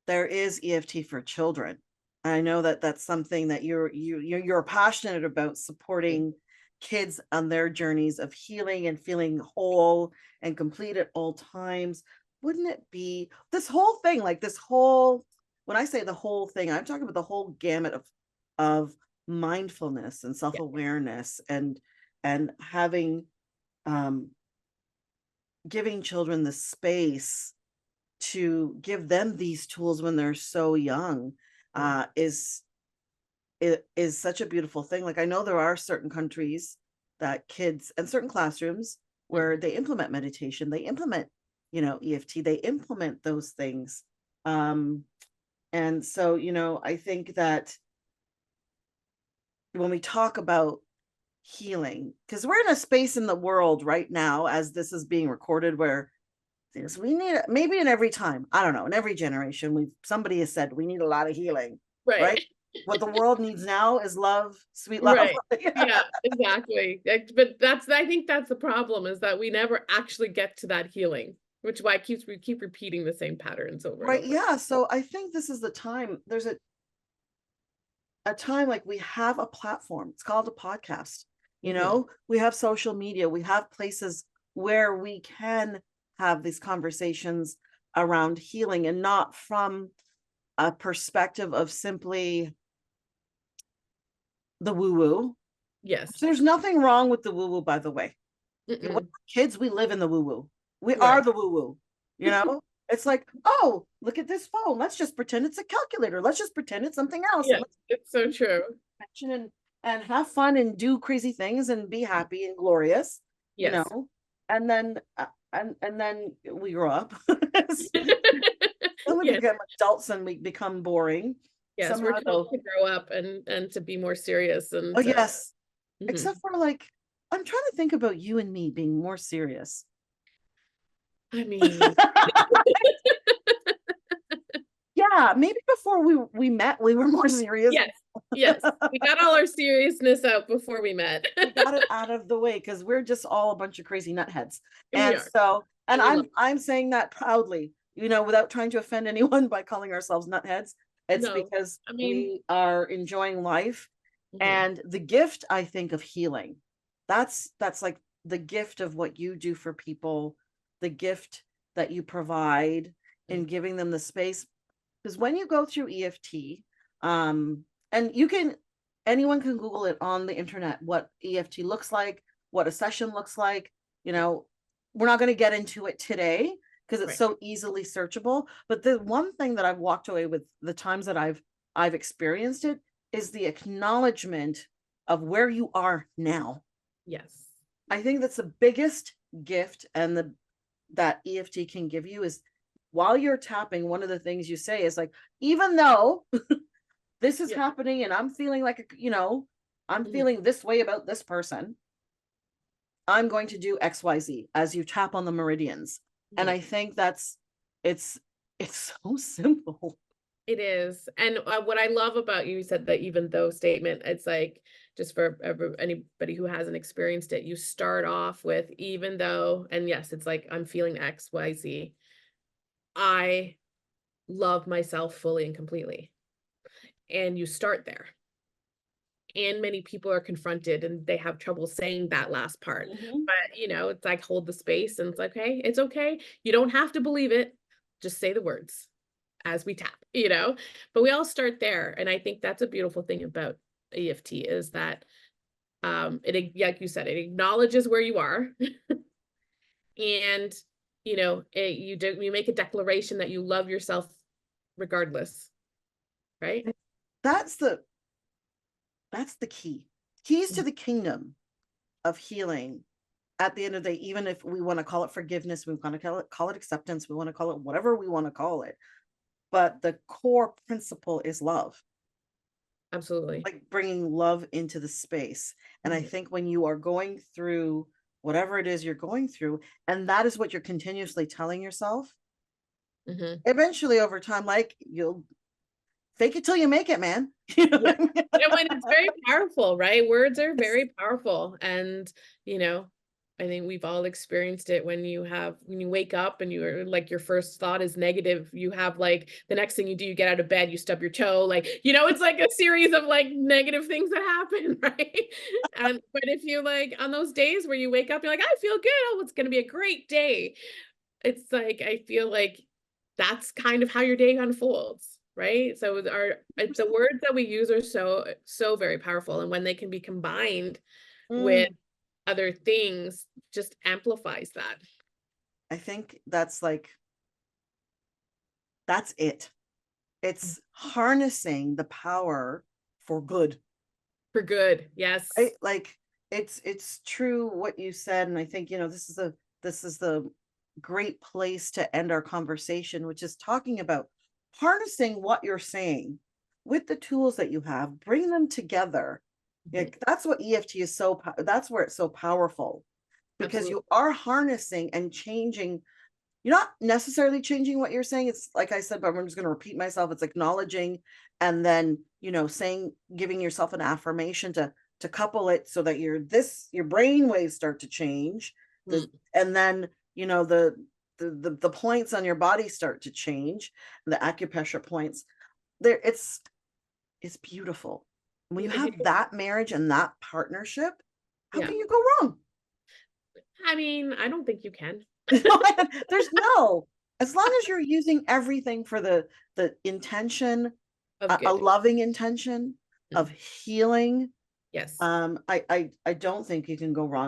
there is EFT for children. I know that that's something that you're passionate about, supporting kids on their journeys of healing and feeling whole and complete at all times. Wouldn't it be this whole thing, like this whole, when I say the whole thing, I'm talking about the whole gamut of mindfulness and self-awareness and having giving children the space to give them these tools when they're so young is such a beautiful thing. Like, I know there are certain countries that kids and certain classrooms where they implement meditation, they implement, EFT, they implement those things. And so, I think that when we talk about healing, because we're in a space in the world right now, as this is being recorded, where we need, maybe in every time, I don't know, in every generation, somebody has said we need a lot of healing, right? What the world needs now is love, sweet love. Right. Yeah, exactly. But I think that's the problem, is that we never actually get to that healing, which is why we keep repeating the same patterns over and over. Yeah. So I think this is the time. There's a time, like, we have a platform. It's called a podcast. We have social media. We have places where we can have these conversations around healing, and not from a perspective of simply the woo-woo. Yes. There's nothing wrong with the woo-woo, by the way. Kids, we live in the woo-woo. We are the woo-woo. It's like, oh, look at this phone. Let's just pretend it's a calculator. Let's just pretend it's something else. Yeah, it's so true. And have fun and do crazy things and be happy and glorious. Yes. And then we grow up. Then we become adults and we become boring. Yes, somehow we're told to grow up and to be more serious. And yes. Except for, like, I'm trying to think about you and me being more serious. I mean, yeah, maybe before we met, we were more serious. Yes, we got all our seriousness out before we met. We got it out of the way, because we're just all a bunch of crazy nutheads. And so, and I'm saying that proudly, without trying to offend anyone by calling ourselves nutheads. It's because we are enjoying life and the gift, I think, of healing. That's like the gift of what you do for people, the gift that you provide in giving them the space. Because when you go through EFT, and anyone can Google it on the internet, what EFT looks like, what a session looks like. We're not going to get into it today because it's so easily searchable. But the one thing that I've walked away with the times that I've experienced it is the acknowledgement of where you are now. Yes. I think that's the biggest gift that EFT can give you, is while you're tapping, one of the things you say is like, even though this is happening and I'm feeling like, I'm feeling this way about this person, I'm going to do XYZ, as you tap on the meridians. And I think it's so simple. It is. And what I love about you said that even though statement, it's like, just for anybody who hasn't experienced it, you start off with even though, and yes, it's like, I'm feeling X, Y, Z. I love myself fully and completely. And you start there. And many people are confronted and they have trouble saying that last part. But, it's like, hold the space and it's like, okay, it's okay. You don't have to believe it. Just say the words as we tap, but we all start there. And I think that's a beautiful thing about EFT, is that it, like you said, it acknowledges where you are. And, you make a declaration that you love yourself regardless. Right? That's the keys to the kingdom of healing. At the end of the day, even if we want to call it forgiveness, we want to call it acceptance, we want to call it whatever we want to call it, but the core principle is love. Absolutely. Like bringing love into the space. And I think when you are going through whatever it is you're going through, and that is what you're continuously telling yourself, eventually over time, like, you'll fake it till you make it, man. And when it's very powerful, right? Words are very powerful. And, I think we've all experienced it when you wake up and you're like, your first thought is negative. You have like, the next thing you do, you get out of bed, you stub your toe, like, it's like a series of like negative things that happen, right? But if you like, on those days where you wake up, you're like, I feel good. Oh, it's going to be a great day. It's like, I feel like that's kind of how your day unfolds, right? So the words that we use are so very powerful. And when they can be combined with other things, just amplifies that. I think that's it. It's harnessing the power for good. For good, yes. Like it's true what you said, and I think this is the great place to end our conversation, which is talking about harnessing what you're saying with the tools that you have, bring them together. That's what EFT is that's where it's so powerful, because Absolutely. You are harnessing and changing. You're not necessarily changing what you're saying. It's like I said, but I'm just going to repeat myself. It's acknowledging, and then, saying, giving yourself an affirmation to couple it so that your brain waves start to change. And then, the points on your body start to change, the acupressure points there. It's beautiful. When you have that marriage and that partnership, how can you go wrong? I mean, I don't think you can. There's as long as you're using everything for the intention, a loving intention of healing. Yes. I don't think you can go wrong.